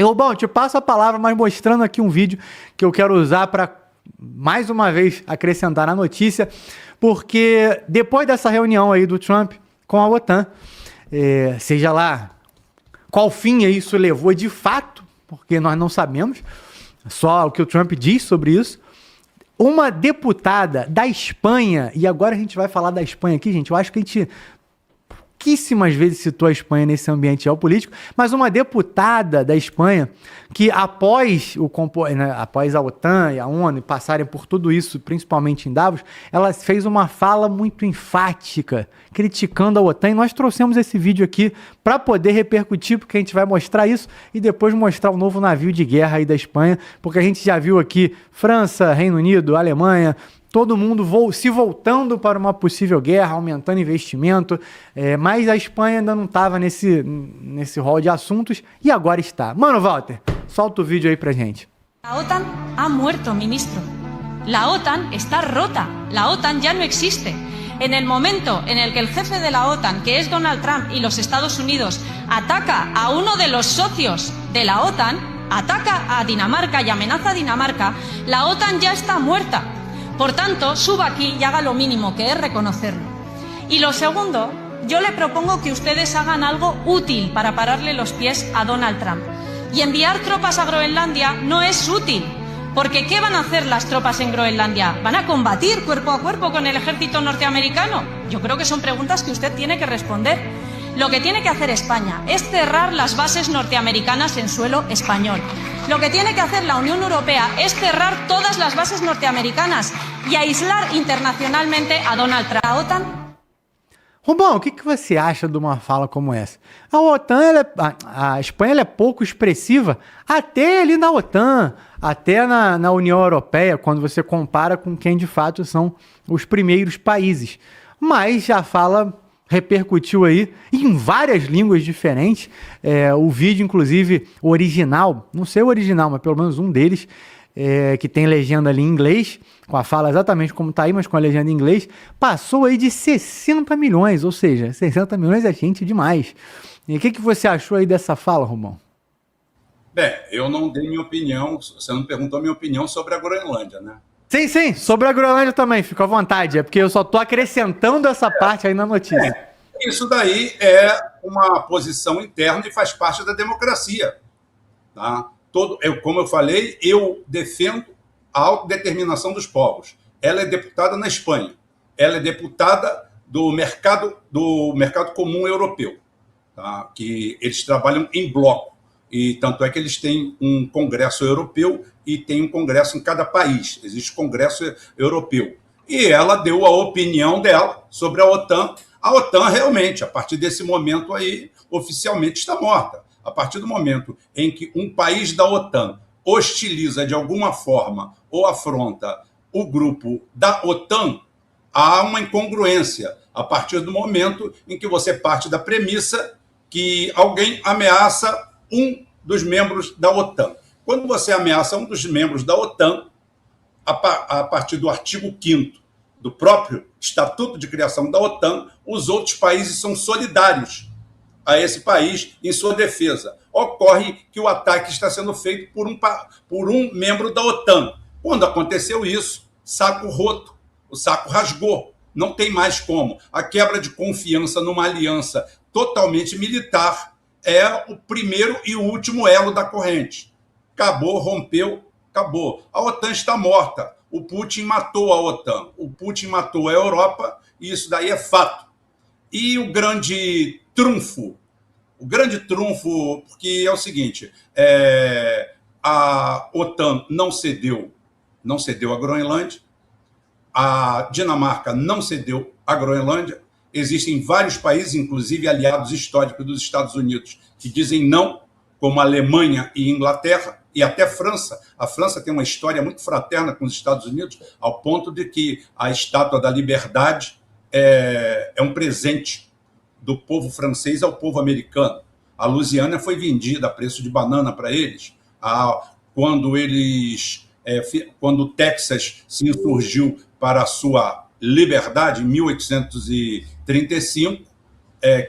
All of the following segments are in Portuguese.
Bom, te passo a palavra, mas mostrando aqui um vídeo que eu quero usar para, mais uma vez, acrescentar na notícia, porque depois dessa reunião aí do Trump com a OTAN, seja lá qual fim isso levou de fato, porque nós não sabemos, só o que o Trump diz sobre isso, uma deputada da Espanha, e agora a gente vai falar da Espanha aqui, gente, eu acho que a gente pouquíssimas vezes citou a Espanha nesse ambiente geopolítico, mas uma deputada da Espanha que após a OTAN e a ONU passarem por tudo isso, principalmente em Davos, ela fez uma fala muito enfática, criticando a OTAN, e nós trouxemos esse vídeo aqui para poder repercutir, porque a gente vai mostrar isso e depois mostrar o novo navio de guerra aí da Espanha, porque a gente já viu aqui França, Reino Unido, Alemanha, todo mundo se voltando para uma possível guerra, aumentando investimento, mas a Espanha ainda não estava nesse rol de assuntos e agora está. Mano, Walter, solta o vídeo aí pra gente. La OTAN ha muerto, ministro. La OTAN está rota. La OTAN ya no existe. En el momento en el que el jefe de la OTAN, que es Donald Trump y los Estados Unidos, ataca a uno de los socios de la OTAN, ataca a Dinamarca y amenaza a Dinamarca, la OTAN ya está muerta. Por tanto, suba aquí y haga lo mínimo, que es reconocerlo. Y lo segundo, yo le propongo que ustedes hagan algo útil para pararle los pies a Donald Trump. Y enviar tropas a Groenlandia no es útil, porque ¿qué van a hacer las tropas en Groenlandia? ¿Van a combatir cuerpo a cuerpo con el ejército norteamericano? Yo creo que son preguntas que usted tiene que responder. Lo que tiene que hacer España es cerrar las bases norteamericanas en suelo español. Lo que tiene que hacer la Unión Europea es cerrar todas las bases norteamericanas y aislar internacionalmente a Donald Trump. A OTAN. Rubão, o que você acha de uma fala como essa? A OTAN, a Espanha é pouco expressiva, até ali na OTAN, até na União Europeia, quando você compara com quem de fato são os primeiros países. Mas já fala... repercutiu aí em várias línguas diferentes. O vídeo, inclusive, o original, não sei o original, mas pelo menos um deles, que tem legenda ali em inglês, com a fala exatamente como está aí, mas com a legenda em inglês, passou aí de 60 milhões, ou seja, 60 milhões é gente demais. E o que você achou aí dessa fala, Romão? Bem, eu não dei minha opinião, você não perguntou a minha opinião sobre a Groenlândia, né? Sim, sobre a Groenlândia também, fica à vontade, é porque eu só estou acrescentando essa parte aí na notícia. Isso daí é uma posição interna e faz parte da democracia. Tá? Como eu falei, eu defendo a autodeterminação dos povos. Ela é deputada na Espanha, ela é deputada do mercado comum europeu, tá? Que eles trabalham em bloco. E tanto é que eles têm um congresso europeu e tem um congresso em cada país. Existe congresso europeu. E ela deu a opinião dela sobre a OTAN. A OTAN realmente, a partir desse momento aí, oficialmente está morta. A partir do momento em que um país da OTAN hostiliza de alguma forma ou afronta o grupo da OTAN, há uma incongruência. A partir do momento em que você parte da premissa que alguém ameaça um dos membros da OTAN. Quando você ameaça um dos membros da OTAN, a partir do artigo 5º do próprio Estatuto de Criação da OTAN, os outros países são solidários a esse país em sua defesa. Ocorre que o ataque está sendo feito por um membro da OTAN. Quando aconteceu isso, saco roto, o saco rasgou. Não tem mais como. A quebra de confiança numa aliança totalmente militar é o primeiro e o último elo da corrente. Acabou, rompeu, acabou. A OTAN está morta. O Putin matou a OTAN. O Putin matou a Europa, e isso daí é fato. E o grande trunfo, porque é o seguinte, a OTAN não cedeu a Groenlândia, a Dinamarca não cedeu a Groenlândia. Existem vários países, inclusive aliados históricos dos Estados Unidos, que dizem não, como a Alemanha e Inglaterra, e até França. A França tem uma história muito fraterna com os Estados Unidos, ao ponto de que a Estátua da Liberdade é um presente do povo francês ao povo americano. A Louisiana foi vendida a preço de banana para eles. Quando o Texas se insurgiu para a sua liberdade, em 1835,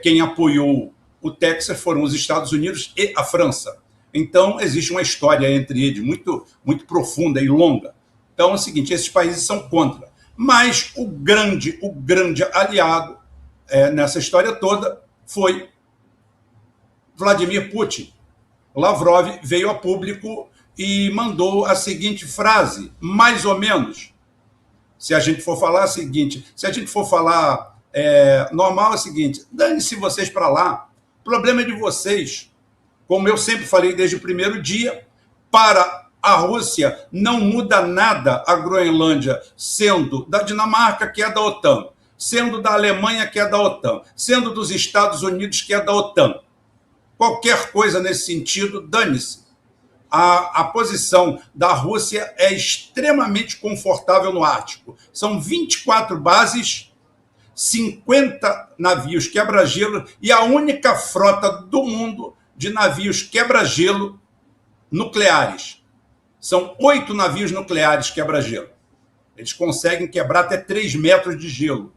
quem apoiou o Texas foram os Estados Unidos e a França. Então, existe uma história entre eles muito, muito profunda e longa. Então, é o seguinte, esses países são contra. Mas o grande aliado nessa história toda foi Vladimir Putin. Lavrov veio a público e mandou a seguinte frase, mais ou menos. Se a gente for falar o seguinte, se a gente for falar normal é o seguinte, dane-se vocês para lá, o problema é de vocês. Como eu sempre falei desde o primeiro dia, para a Rússia não muda nada a Groenlândia sendo da Dinamarca, que é da OTAN, sendo da Alemanha, que é da OTAN, sendo dos Estados Unidos, que é da OTAN. Qualquer coisa nesse sentido, dane-se. A posição da Rússia é extremamente confortável no Ártico. São 24 bases, 50 navios quebra-gelo e a única frota do mundo de navios quebra-gelo nucleares. São 8 navios nucleares quebra-gelo. Eles conseguem quebrar até 3 metros de gelo.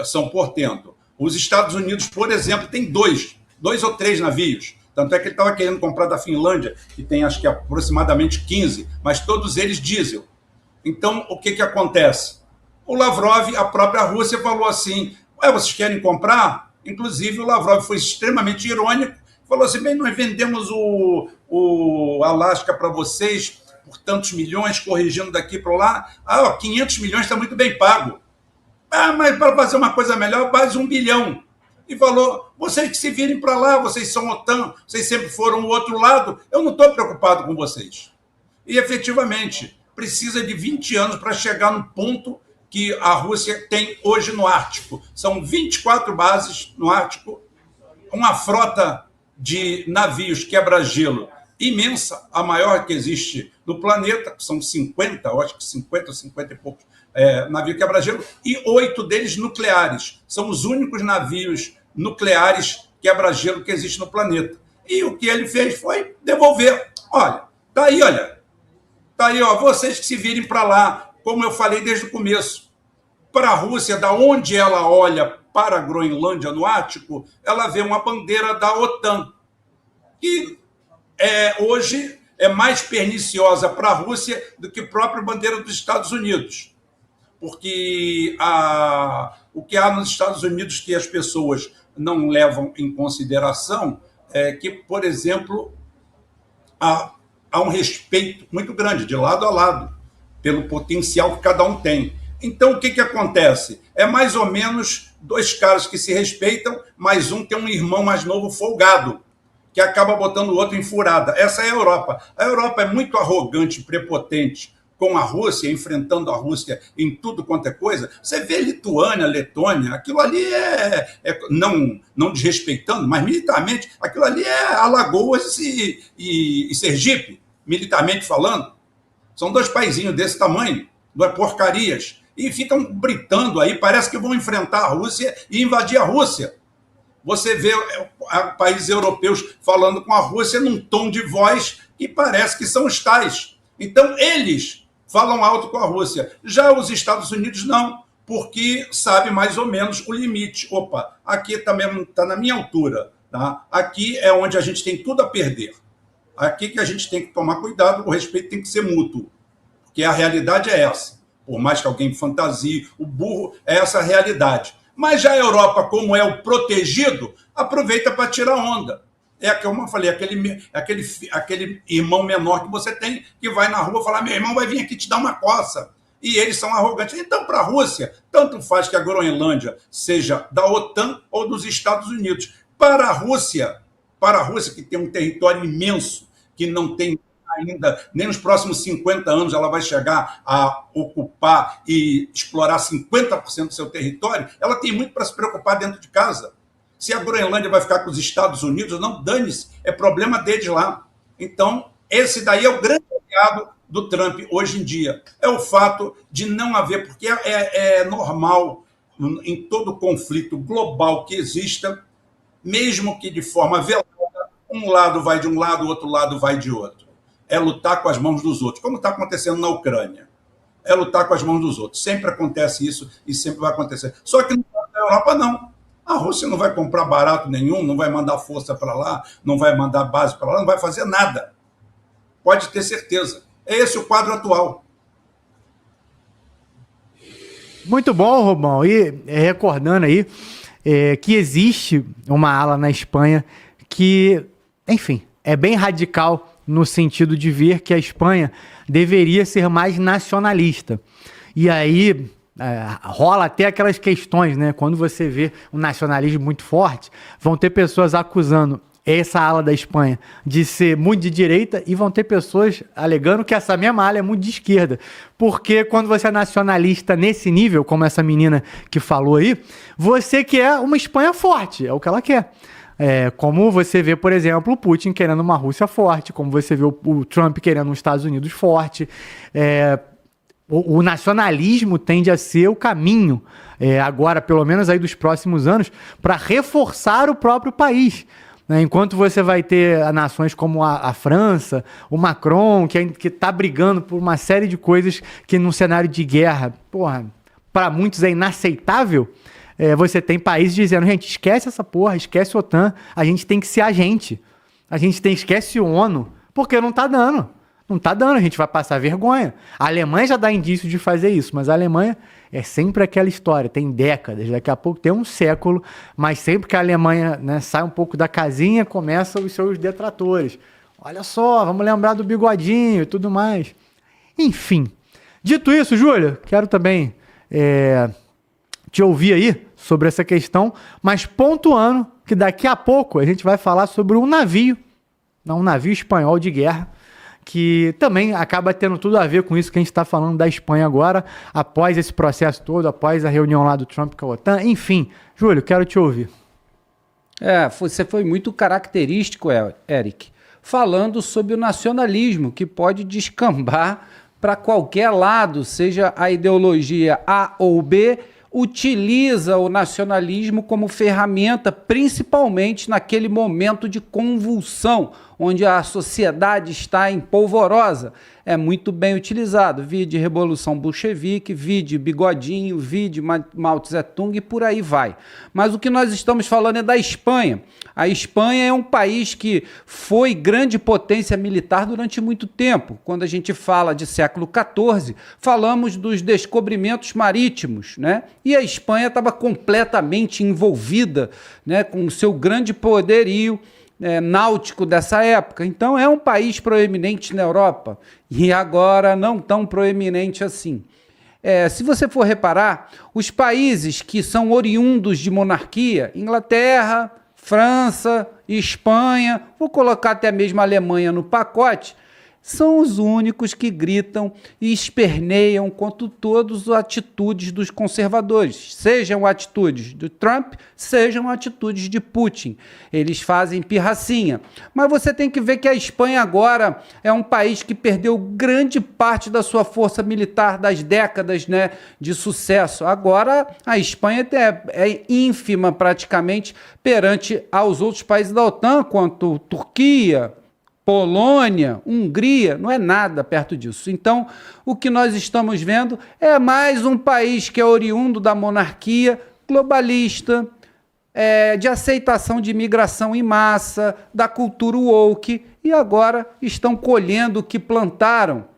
São, portanto, os Estados Unidos, por exemplo, tem 2 ou 3 navios. Tanto é que ele estava querendo comprar da Finlândia, que tem acho que aproximadamente 15, mas todos eles diesel. Então, o que acontece? O Lavrov, a própria Rússia, falou assim, vocês querem comprar? Inclusive, o Lavrov foi extremamente irônico, falou assim, bem, nós vendemos o Alasca para vocês por tantos milhões, corrigindo daqui para lá. 500 milhões está muito bem pago. Mas para fazer uma coisa melhor, quase 1 bilhão. E falou, vocês que se virem para lá, vocês são OTAN, vocês sempre foram o outro lado, eu não estou preocupado com vocês. E, efetivamente, precisa de 20 anos para chegar no ponto que a Rússia tem hoje no Ártico. São 24 bases no Ártico, uma frota de navios quebra-gelo imensa, a maior que existe no planeta, são 50, eu acho que 50 ou 50 e poucos navios quebra-gelo, e 8 deles nucleares. São os únicos navios nucleares quebra-gelo que existe no planeta. E o que ele fez foi devolver. Olha, tá aí, vocês que se virem para lá, como eu falei desde o começo. Para a Rússia, da onde ela olha para a Groenlândia, no Ártico, ela vê uma bandeira da OTAN, que hoje é mais perniciosa para a Rússia do que a própria bandeira dos Estados Unidos. Porque o que há nos Estados Unidos que as pessoas não levam em consideração é que, por exemplo, há um respeito muito grande, de lado a lado, pelo potencial que cada um tem. Então, o que acontece? É mais ou menos 2 caras que se respeitam, mas um tem um irmão mais novo folgado, que acaba botando o outro em furada. Essa é a Europa. A Europa é muito arrogante, prepotente com a Rússia, enfrentando a Rússia em tudo quanto é coisa. Você vê Lituânia, Letônia, aquilo ali não desrespeitando, mas militarmente, aquilo ali é Alagoas e Sergipe, militarmente falando. São 2 paizinhos desse tamanho, 2 porcarias, e ficam britando aí, parece que vão enfrentar a Rússia e invadir a Rússia. Você vê países europeus falando com a Rússia num tom de voz que parece que são os tais. Então, eles falam alto com a Rússia. Já os Estados Unidos não, porque sabe mais ou menos o limite. Opa, aqui também está na minha altura. Tá? Aqui é onde a gente tem tudo a perder. Aqui que a gente tem que tomar cuidado, o respeito tem que ser mútuo. Porque a realidade é essa. Por mais que alguém fantasie, o burro é essa a realidade. Mas já a Europa, como é o protegido, aproveita para tirar onda. Como eu falei, aquele irmão menor que você tem, que vai na rua falar, meu irmão vai vir aqui te dar uma coça. E eles são arrogantes. Então, para a Rússia, tanto faz que a Groenlândia seja da OTAN ou dos Estados Unidos. Para a Rússia, que tem um território imenso, que não tem ainda, nem nos próximos 50 anos ela vai chegar a ocupar e explorar 50% do seu território, ela tem muito para se preocupar dentro de casa. Se a Groenlândia vai ficar com os Estados Unidos, não, dane-se, é problema deles lá. Então, esse daí é o grande aliado do Trump hoje em dia. É o fato de não haver, porque é normal em todo conflito global que exista, mesmo que de forma velada, um lado vai de um lado, o outro lado vai de outro. É lutar com as mãos dos outros, como está acontecendo na Ucrânia. É lutar com as mãos dos outros. Sempre acontece isso e sempre vai acontecer. Só que no caso da Europa, não. A Rússia não vai comprar barato nenhum, não vai mandar força para lá, não vai mandar base para lá, não vai fazer nada. Pode ter certeza. É esse o quadro atual. Muito bom, Rubão. E recordando aí que existe uma ala na Espanha que, enfim, é bem radical no sentido de ver que a Espanha deveria ser mais nacionalista. E aí rola até aquelas questões, né? Quando você vê um nacionalismo muito forte, vão ter pessoas acusando essa ala da Espanha de ser muito de direita e vão ter pessoas alegando que essa mesma ala é muito de esquerda. Porque quando você é nacionalista nesse nível, como essa menina que falou aí, você quer uma Espanha forte, é o que ela quer. Como você vê, por exemplo, o Putin querendo uma Rússia forte, como você vê o Trump querendo os Estados Unidos forte. O nacionalismo tende a ser o caminho, agora, pelo menos aí dos próximos anos, para reforçar o próprio país. Enquanto você vai ter nações como a França, o Macron, que está brigando por uma série de coisas que num cenário de guerra, para muitos é inaceitável, você tem países dizendo, gente, esquece essa porra, esquece a OTAN, a gente tem que ser agente, esquece o ONU, porque não está dando. Não está dando, a gente vai passar vergonha. A Alemanha já dá indício de fazer isso, mas a Alemanha é sempre aquela história, tem décadas, daqui a pouco tem um século, mas sempre que a Alemanha, né, sai um pouco da casinha, começam os seus detratores. Olha só, vamos lembrar do bigodinho e tudo mais. Enfim, dito isso, Júlio, quero também te ouvir aí sobre essa questão, mas pontuando que daqui a pouco a gente vai falar sobre um navio espanhol de guerra, que também acaba tendo tudo a ver com isso que a gente está falando da Espanha agora, após esse processo todo, após a reunião lá do Trump com a OTAN. Enfim, Júlio, quero te ouvir. Você foi muito característico, Eric, falando sobre o nacionalismo, que pode descambar para qualquer lado, seja a ideologia A ou B, utiliza o nacionalismo como ferramenta, principalmente naquele momento de convulsão, onde a sociedade está em polvorosa. É muito bem utilizado. Vide Revolução Bolchevique, vide Bigodinho, vide Mao Tse-tung e por aí vai. Mas o que nós estamos falando é da Espanha. A Espanha é um país que foi grande potência militar durante muito tempo. Quando a gente fala de século XIV, falamos dos descobrimentos marítimos, né? E a Espanha estava completamente envolvida, né, com o seu grande poderio náutico dessa época. Então é um país proeminente na Europa e agora não tão proeminente assim. Se você for reparar, os países que são oriundos de monarquia, Inglaterra, França, Espanha, vou colocar até mesmo a Alemanha no pacote, são os únicos que gritam e esperneiam contra todas as atitudes dos conservadores, sejam atitudes do Trump, sejam atitudes de Putin. Eles fazem pirracinha. Mas você tem que ver que a Espanha agora é um país que perdeu grande parte da sua força militar das décadas, né, de sucesso. Agora a Espanha é ínfima praticamente perante aos outros países da OTAN, quanto Turquia, Polônia, Hungria, não é nada perto disso. Então, o que nós estamos vendo é mais um país que é oriundo da monarquia globalista, de aceitação de imigração em massa, da cultura woke, e agora estão colhendo o que plantaram.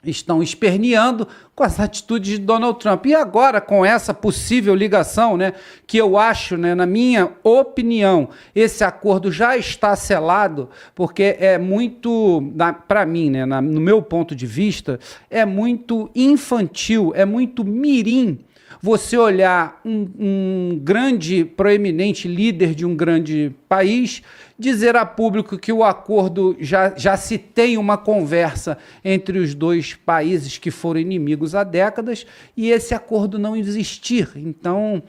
Estão esperneando com as atitudes de Donald Trump. E agora, com essa possível ligação, né, que eu acho, né, na minha opinião, esse acordo já está selado, porque é muito, para mim, né, no meu ponto de vista, é muito infantil, é muito mirim você olhar um grande, proeminente líder de um grande país, dizer a público que o acordo já se tem uma conversa entre os dois países que foram inimigos há décadas e esse acordo não existir. Então,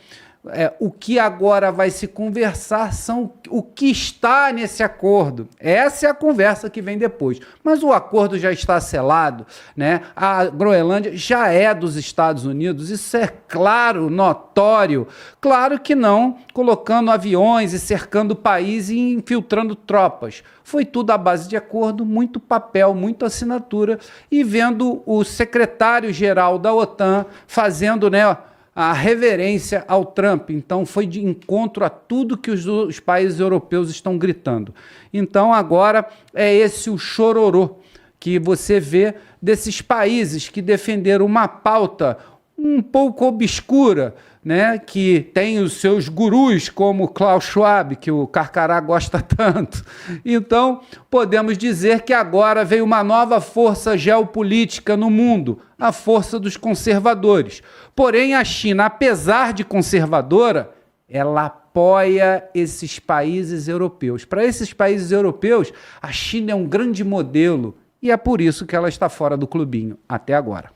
o que agora vai se conversar são o que está nesse acordo. Essa é a conversa que vem depois. Mas o acordo já está selado, né? A Groenlândia já é dos Estados Unidos, isso é claro, notório. Claro que não colocando aviões e cercando o país e infiltrando tropas. Foi tudo à base de acordo, muito papel, muita assinatura, e vendo o secretário-geral da OTAN fazendo, né, a reverência ao Trump. Então foi de encontro a tudo que os países europeus estão gritando. Então agora é esse o chororô que você vê desses países que defenderam uma pauta um pouco obscura, né, que tem os seus gurus, como Klaus Schwab, que o Carcará gosta tanto. Então, podemos dizer que agora veio uma nova força geopolítica no mundo, a força dos conservadores. Porém, a China, apesar de conservadora, ela apoia esses países europeus. Para esses países europeus, a China é um grande modelo e é por isso que ela está fora do clubinho até agora.